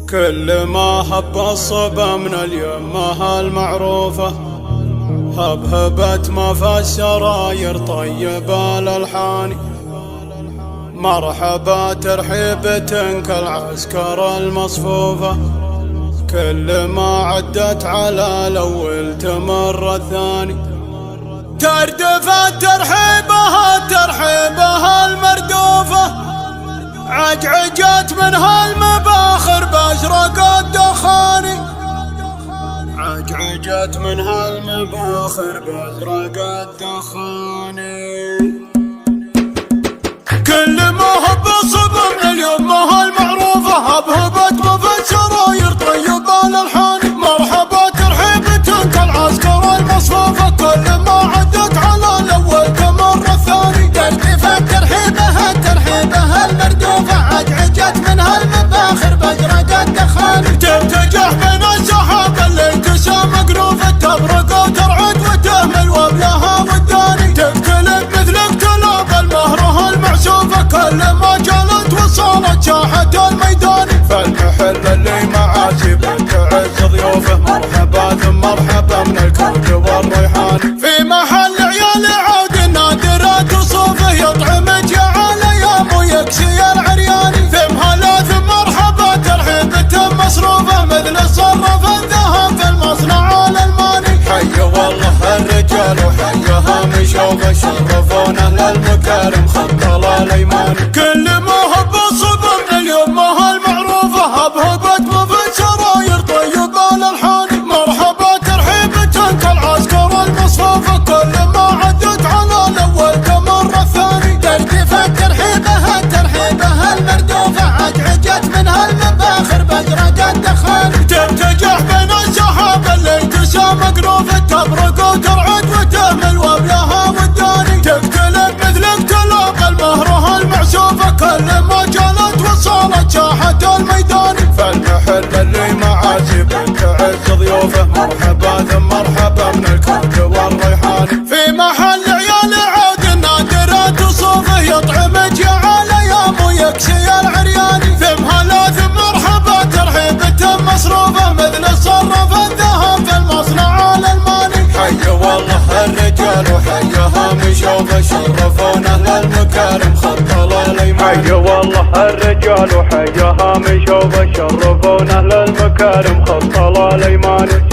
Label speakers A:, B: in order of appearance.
A: كل ما هب الصبا من اليمه المعروفة، هبهبت ما في السراير طيب الألحان. مرحبا ترحيبة كالعسكر المصفوفة، كل ما عدت على الأول تمر الثاني. تردفت ترحيبها المردوفة، عجعجت منها المباخر بأزرق الدخاني. عجعجت منها المباخر بأزرق الدخاني. كل ما هب الصبا من اليمه المعروفة، هبهبت ما في السراير طيب الألحان. مرحبا ترحيبة كالعسكر المصفوفة، كل ما عدت على الأول تمر الثاني.
B: تردفت ترحيبها المردوفة، عجعجت منها المباخر بأزرق الدخان.
A: ترتجح بين السحاب اللي تسام مقروفة، تبرق وترعد وتهمل وبلها والداني. تقتلب مثل اقتلاب المهره المعسوفة، كل ما جلت وصلت ساحة الميدان. فالمحل اللي معازب تعز ضيوفه، مرحبا ثم مرحبا من الكرد والريحان. في محل عيال عود نادرة وصوفه، يطعمك يا على يا مو يكسي العرياني. في مهلا ثم مرحبا ترحيبة مصروفة، مثل الصرف الذهب في المصنع الألماني. حي والله الرجال وحيها مشوفه، شرفونا للمكارم خط الأيماني. كل ما هب الصبا من اليمه المعروفة، هبهبت ما في السراير طيب الألحان. مرحبا ترحيبة كالعسكر المصفوفة، كل ما عدت على الأول تمر الثاني.
B: تردفت ترحيبها المردوفة، عجعجت منها المباخر بأزرق الدخان.
A: ترتجح بين السحاب اللي تسام مقروفة، تبرق وترعد وتهمل وبلها والداني. تقتلب مثل اقتلاب المهره المعسوفة، كل ما جلت وصلت ساحة الميدان. فالمحل اللي معازب تعز ضيوفه، مرحبا ثم مرحبا من الكرد والريحان. في محل عيال عود نادرة وصوفه، يطعمك يا على يا مو يكسي العرياني. في مهلا ثم مرحبا ترحيبة مصروفة، مثل الصرف الذهب في المصنع الألماني. حي والله الرجال وحيها مشوفه، شرفونا للمكارم خط الأيماني. حي والله الرجال وحيها مشوفه، شرفونا للمكارم خط الأيماني.